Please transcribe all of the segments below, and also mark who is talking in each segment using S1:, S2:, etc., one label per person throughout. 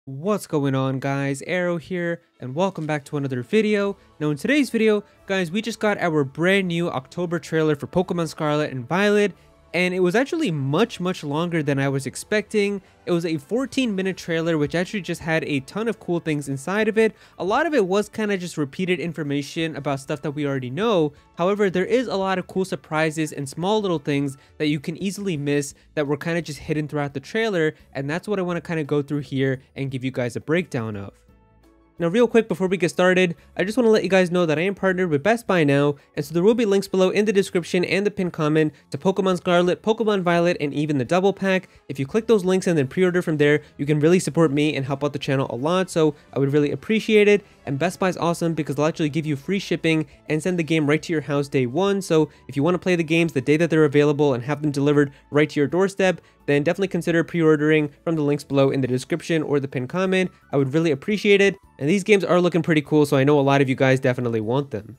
S1: What's going on, guys? Arrow here, and welcome back to another video. Now in today's video, guys, we just got our brand new October trailer for Pokemon Scarlet and Violet, and it was actually much longer than I was expecting. It was a 14-minute trailer which actually just had a ton of cool things inside of it. A lot of it was kind of just repeated information about stuff that we already know. However, there is a lot of cool surprises and small little things that you can easily miss that were kind of just hidden throughout the trailer, and that's what I want to kind of go through here and give you guys a breakdown of. Now, real quick before we get started, I just want to let you guys know that I am partnered with Best Buy now, and so there will be links below in the description and the pinned comment to Pokemon Scarlet, Pokemon Violet, and even the double pack. If you click those links and then pre-order from there, you can really support me and help out the channel a lot, so I would really appreciate it. And Best Buy is awesome because they'll actually give you free shipping and send the game right to your house day one. So if you want to play the games the day that they're available and have them delivered right to your doorstep, then definitely consider pre-ordering from the links below in the description or the pinned comment. I would really appreciate it. And these games are looking pretty cool, so I know a lot of you guys definitely want them.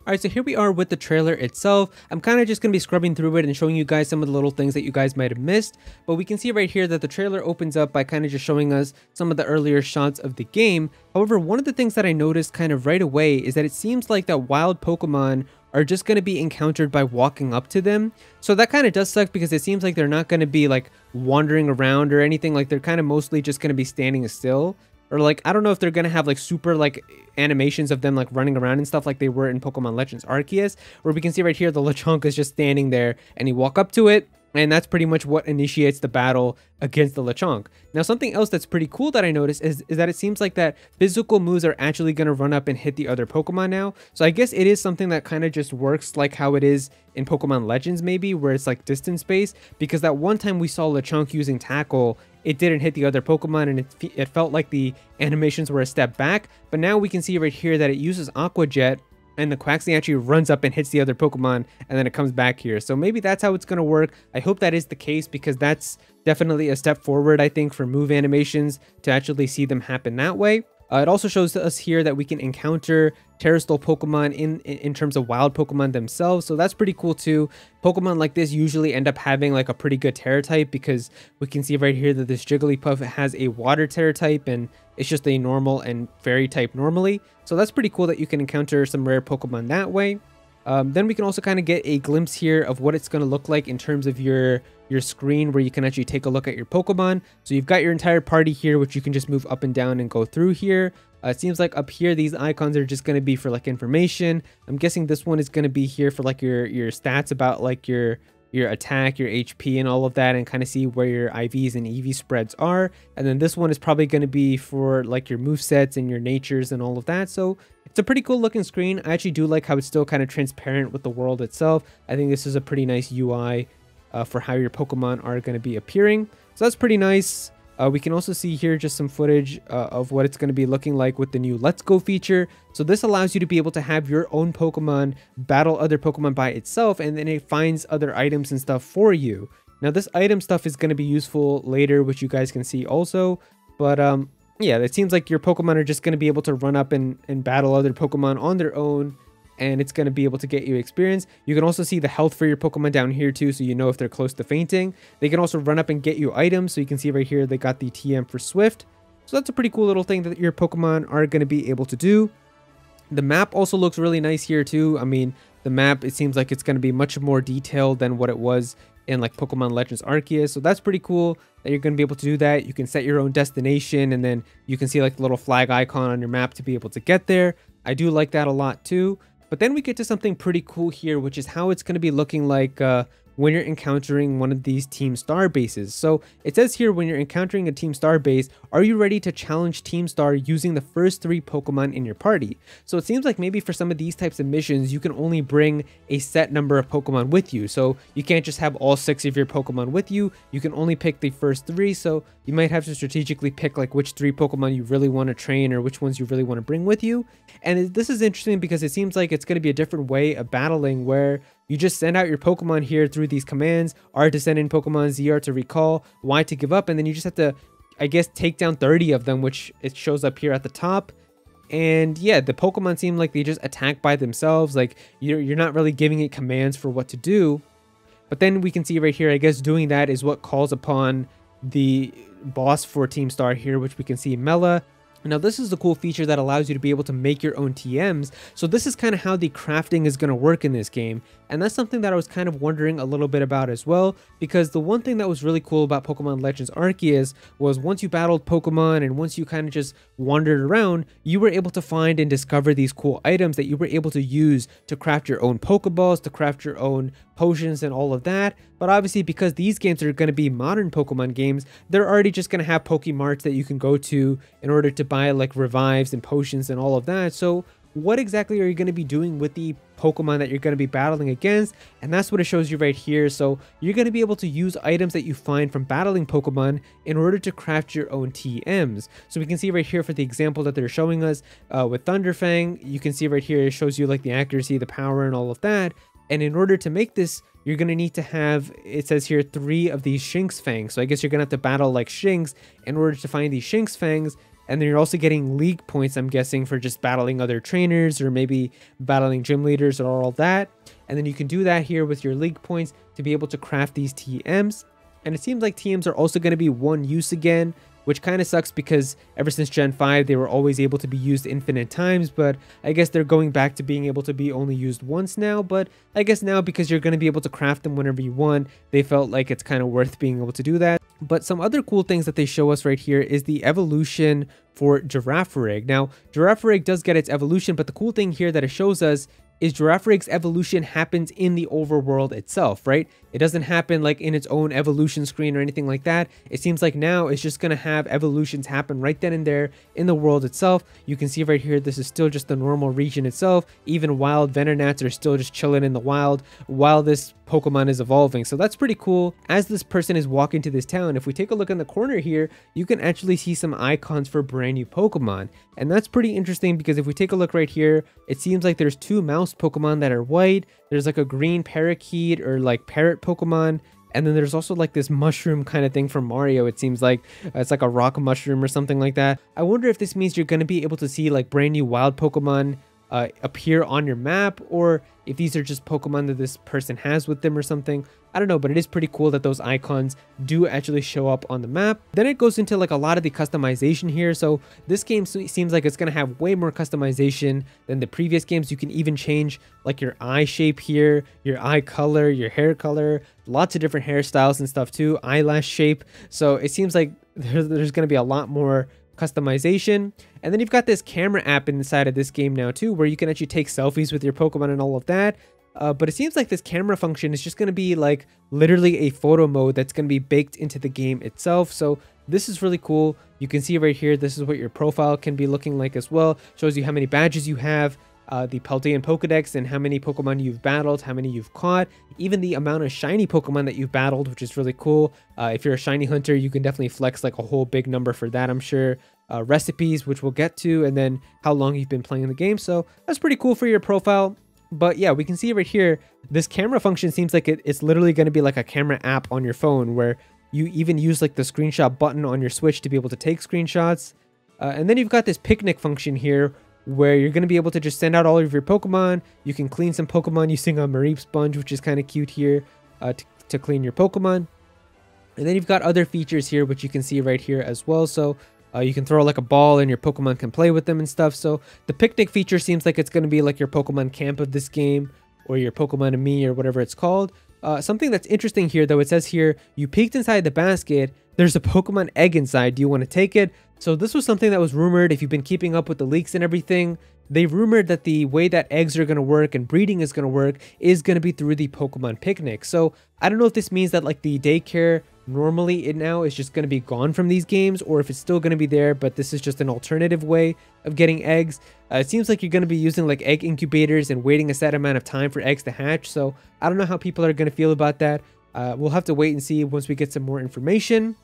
S1: Alright, so here we are with the trailer itself. I'm kind of just going to be scrubbing through it and showing you guys some of the little things that you guys might have missed. But we can see right here that the trailer opens up by kind of just showing us some of the earlier shots of the game. However, one of the things that I noticed kind of right away is that it seems like that wild Pokemon are just going to be encountered by walking up to them. So that kind of does suck because it seems like they're not going to be like wandering around or anything. Like they're kind of mostly just going to be standing still. Or like, I don't know if they're going to have like super like animations of them like running around and stuff like they were in Pokemon Legends Arceus, where we can see right here the Lechonk is just standing there and you walk up to it, and that's pretty much what initiates the battle against the Lechonk. Now, something else that's pretty cool that I noticed is that it seems like that physical moves are actually going to run up and hit the other Pokemon now. So I guess it is something that kind of just works like how it is in Pokemon Legends maybe, where it's like distance based, because that one time we saw Lechonk using Tackle, it didn't hit the other Pokemon and it felt like the animations were a step back. But now we can see right here that it uses Aqua Jet, and the Quaxly actually runs up and hits the other Pokemon, and then it comes back here. So maybe that's how it's going to work. I hope that is the case because that's definitely a step forward, I think, for move animations to actually see them happen that way. It also shows us here that we can encounter Terrestrial Pokemon in terms of wild Pokemon themselves, so that's pretty cool too. Pokemon like this usually end up having like a pretty good Terra type, because we can see right here that this Jigglypuff has a Water Terra type and it's just a normal and Fairy type normally. So that's pretty cool that you can encounter some rare Pokemon that way. Then we can also kind of get a glimpse here of what it's going to look like in terms of your screen, where you can actually take a look at your Pokemon. So you've got your entire party here, which you can just move up and down and go through here. It seems like up here these icons are just going to be for like information. I'm guessing this one is going to be here for like your stats about like your attack, your HP, and all of that, and kind of see where your IVs and EV spreads are. And then this one is probably going to be for like your movesets and your natures and all of that. So it's a pretty cool looking screen. I actually do like how it's still kind of transparent with the world itself. I think this is a pretty nice UI for how your Pokemon are going to be appearing. So that's pretty nice. We can also see here just some footage of what it's going to be looking like with the new Let's Go feature. So this allows you to be able to have your own Pokemon battle other Pokemon by itself, and then it finds other items and stuff for you. Now this item stuff is going to be useful later, which you guys can see also. But yeah, it seems like your Pokemon are just going to be able to run up and battle other Pokemon on their own, and it's going to be able to get you experience. You can also see the health for your Pokemon down here too, so you know if they're close to fainting. They can also run up and get you items, so you can see right here they got the TM for Swift. So that's a pretty cool little thing that your Pokemon are going to be able to do. The map also looks really nice here too. I mean, the map, it seems like it's going to be much more detailed than what it was in like Pokemon Legends Arceus. So that's pretty cool that you're going to be able to do that. You can set your own destination, and then you can see like the little flag icon on your map to be able to get there. I do like that a lot too. But then we get to something pretty cool here, which is how it's going to be looking like when you're encountering one of these Team Star bases. So it says here, when you're encountering a Team Star base, are you ready to challenge Team Star using the first 3 Pokemon in your party? So it seems like maybe for some of these types of missions, you can only bring a set number of Pokemon with you. So you can't just have all 6 of your Pokemon with you. You can only pick the first 3. So you might have to strategically pick like which 3 Pokemon you really want to train or which ones you really want to bring with you. And this is interesting because it seems like it's going to be a different way of battling, where you just send out your Pokemon here through these commands: R to send in Pokemon, ZR to recall, Y to give up, and then you just have to, I guess, take down 30 of them, which it shows up here at the top. And yeah, the Pokemon seem like they just attack by themselves. Like you're not really giving it commands for what to do. But then we can see right here, I guess doing that is what calls upon the boss for Team Star here, which we can see Mela. Now this is the cool feature that allows you to be able to make your own TMs. So this is kind of how the crafting is going to work in this game. And that's something that I was kind of wondering a little bit about as well, because the one thing that was really cool about Pokemon Legends Arceus was once you battled Pokemon and once you kind of just wandered around, you were able to find and discover these cool items that you were able to use to craft your own Pokeballs, to craft your own potions and all of that. But obviously, because these games are going to be modern Pokemon games, they're already just going to have Pokemarts that you can go to in order to buy like revives and potions and all of that. So what exactly are you going to be doing with the Pokemon that you're going to be battling against? And that's what it shows you right here. So you're going to be able to use items that you find from battling Pokemon in order to craft your own TMs. So we can see right here for the example that they're showing us with Thunderfang, you can see right here it shows you like the accuracy, the power, and all of that. And in order to make this, you're going to need to have, it says here, 3 of these Shinx Fangs. So I guess you're going to have to battle like Shinx in order to find these Shinx Fangs. And then you're also getting league points, I'm guessing, for just battling other trainers or maybe battling gym leaders or all that. And then you can do that here with your league points to be able to craft these TMs. And it seems like TMs are also going to be one use again, which kind of sucks because ever since Gen 5, they were always able to be used infinite times, but I guess they're going back to being able to be only used once now. But I guess now, because you're going to be able to craft them whenever you want, they felt like it's kind of worth being able to do that. But some other cool things that they show us right here is the evolution for Girafarig. Now, Girafarig does get its evolution, but the cool thing here that it shows us is Girafarig's evolution happens in the overworld itself, right? It doesn't happen like in its own evolution screen or anything like that. It seems like now it's just going to have evolutions happen right then and there in the world itself. You can see right here, this is still just the normal region itself. Even wild Venonats are still just chilling in the wild while this Pokemon is evolving. So that's pretty cool. As this person is walking to this town, if we take a look in the corner here, you can actually see some icons for brand new Pokemon. And that's pretty interesting because if we take a look right here, it seems like there's 2 mouse Pokemon that are white. There's like a green parakeet or like parrot Pokemon. And then there's also like this mushroom kind of thing from Mario. It seems like it's like a rock mushroom or something like that. I wonder if this means you're going to be able to see like brand new wild Pokemon appear on your map, or if these are just Pokemon that this person has with them or something. I don't know, but it is pretty cool that those icons do actually show up on the map. Then it goes into like a lot of the customization here. So this game seems like it's going to have way more customization than the previous games. You can even change like your eye shape here, your eye color, your hair color, lots of different hairstyles and stuff too, eyelash shape. So it seems like there's going to be a lot more customization. And then you've got this camera app inside of this game now too, where you can actually take selfies with your Pokemon and all of that. But it seems like this camera function is just going to be like literally a photo mode that's going to be baked into the game itself. So this is really cool. You can see right here, this is what your profile can be looking like as well. Shows you how many badges you have, the Paldean Pokedex, and how many Pokemon you've battled, how many you've caught, even the amount of shiny Pokemon that you've battled, which is really cool. If you're a shiny hunter, you can definitely flex like a whole big number for that, I'm sure. Recipes, which we'll get to, and then how long you've been playing the game. So that's pretty cool for your profile. But yeah, we can see right here, this camera function seems like it's literally going to be like a camera app on your phone, where you even use like the screenshot button on your Switch to be able to take screenshots. And then you've got this picnic function here, where you're going to be able to just send out all of your Pokemon. You can clean some Pokemon using a Mareep sponge, which is kind of cute here, to clean your Pokemon. And then you've got other features here, which you can see right here as well. So you can throw like a ball and your Pokemon can play with them and stuff. So the picnic feature seems like it's going to be like your Pokemon camp of this game, or your Pokemon and Me, or whatever it's called. Something that's interesting here, though, it says here, you peeked inside the basket. There's a Pokemon egg inside. Do you want to take it? So this was something that was rumored. If you've been keeping up with the leaks and everything, they rumored that the way that eggs are going to work and breeding is going to work is going to be through the Pokemon picnic. So I don't know if this means that like the daycare normally it now is just going to be gone from these games, or if it's still going to be there, but this is just an alternative way of getting eggs. It seems like you're going to be using like egg incubators and waiting a set amount of time for eggs to hatch. So I don't know how people are going to feel about that. We'll have to wait and see once we get some more information.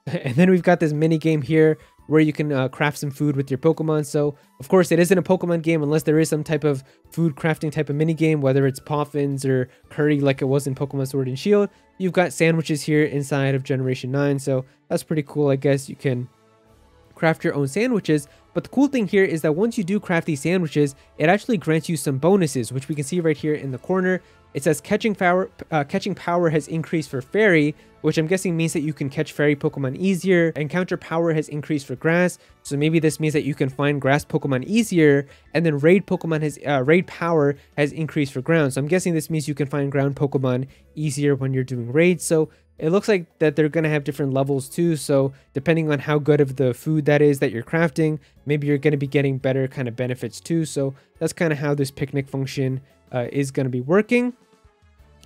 S1: And then we've got this mini game here where you can craft some food with your Pokemon. So of course it isn't a Pokemon game unless there is some type of food crafting type of mini game, whether it's Poffins or curry like it was in Pokemon Sword and Shield. You've got sandwiches here inside of Generation 9, so that's pretty cool. I guess you can craft your own sandwiches. But the cool thing here is that once you do craft these sandwiches, it actually grants you some bonuses, which we can see right here in the corner. It says catching power has increased for fairy, which I'm guessing means that you can catch fairy Pokemon easier. Encounter power has increased for grass, so maybe this means that you can find grass Pokemon easier. And then raid power has increased for ground, so I'm guessing this means you can find ground Pokemon easier when you're doing raids. So it looks like that they're going to have different levels too, so depending on how good of the food that is that you're crafting, maybe you're going to be getting better kind of benefits too. So that's kind of how this picnic function is going to be working.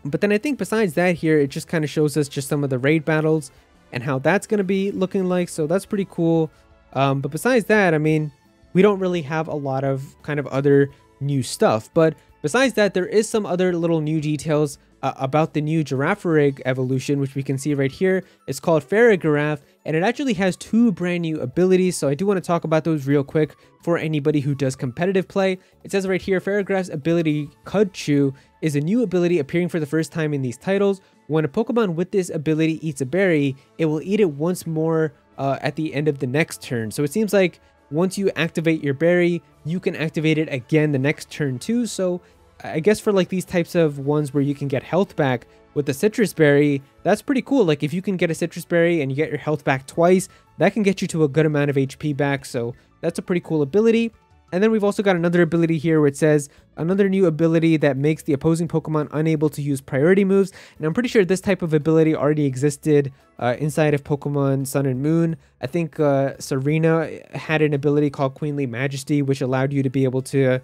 S1: But then I think besides that here, it just kind of shows us just some of the raid battles and how that's going to be looking like, so that's pretty cool. But besides that, I mean, we don't really have a lot of kind of other new stuff, but besides that, there is some other little new details about the new Girafarig evolution, which we can see right here. It's called Farigiraf, and it actually has 2 brand new abilities, so I do want to talk about those real quick for anybody who does competitive play. It says right here, Farigiraf's ability Cudchew is a new ability appearing for the first time in these titles. When a Pokemon with this ability eats a berry, it will eat it once more at the end of the next turn. So it seems like once you activate your berry, you can activate it again the next turn too. So I guess for like these types of ones where you can get health back with the citrus berry, that's pretty cool. Like if you can get a citrus berry and you get your health back twice, that can get you to a good amount of HP back. So that's a pretty cool ability. And then we've also got another ability here where it says another new ability that makes the opposing Pokemon unable to use priority moves. And I'm pretty sure this type of ability already existed inside of Pokemon Sun and Moon. I think Serena had an ability called Queenly Majesty, which allowed you to be able to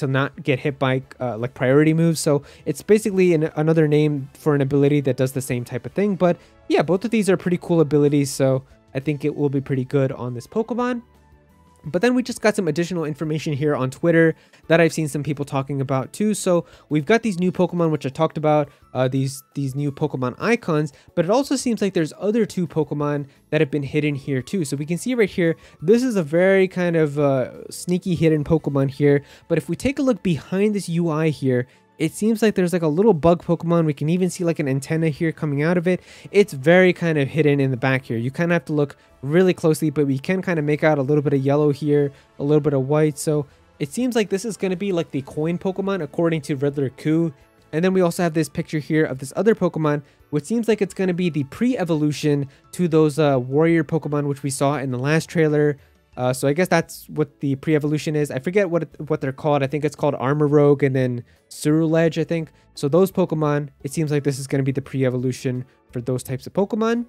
S1: not get hit by like priority moves. So it's basically another name for an ability that does the same type of thing. But yeah, both of these are pretty cool abilities, so I think it will be pretty good on this Pokemon. But then we just got some additional information here on Twitter that I've seen some people talking about too. So we've got these new Pokemon, which I talked about, these new Pokemon icons, but it also seems like there's other 2 Pokemon that have been hidden here too. So we can see right here, this is a very kind of sneaky hidden Pokemon here. But if we take a look behind this UI here, it seems like there's like a little bug Pokemon. We can even see like an antenna here coming out of it. It's very kind of hidden in the back here. You kind of have to look really closely, but we can kind of make out a little bit of yellow here, a little bit of white. So it seems like this is going to be like the coin Pokemon according to Riddler Coup. And then we also have this picture here of this other Pokemon, which seems like it's going to be the pre-evolution to those warrior Pokemon, which we saw in the last trailer. So I guess that's what the pre-evolution is. I forget what they're called. I think it's called Armorogue and then Ceruledge, I think. So those Pokemon, it seems like this is going to be the pre-evolution for those types of Pokemon.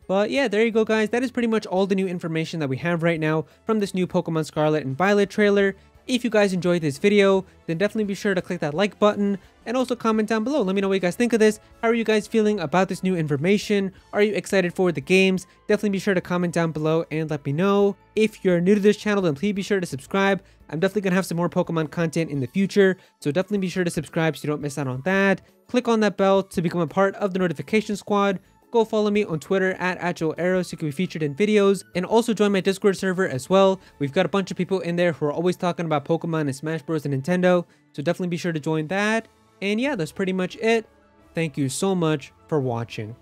S1: But yeah, there you go, guys. That is pretty much all the new information that we have right now from this new Pokemon Scarlet and Violet trailer. If you guys enjoyed this video, then definitely be sure to click that like button and also comment down below. Let me know what you guys think of this. How are you guys feeling about this new information? Are you excited for the games? Definitely be sure to comment down below and let me know. If you're new to this channel, then please be sure to subscribe. I'm definitely going to have some more Pokemon content in the future, so definitely be sure to subscribe so you don't miss out on that. Click on that bell to become a part of the notification squad. Go follow me on Twitter at AgileArrow so you can be featured in videos, and also join my Discord server as well. We've got a bunch of people in there who are always talking about Pokemon and Smash Bros and Nintendo, so definitely be sure to join that. And yeah, that's pretty much it. Thank you so much for watching.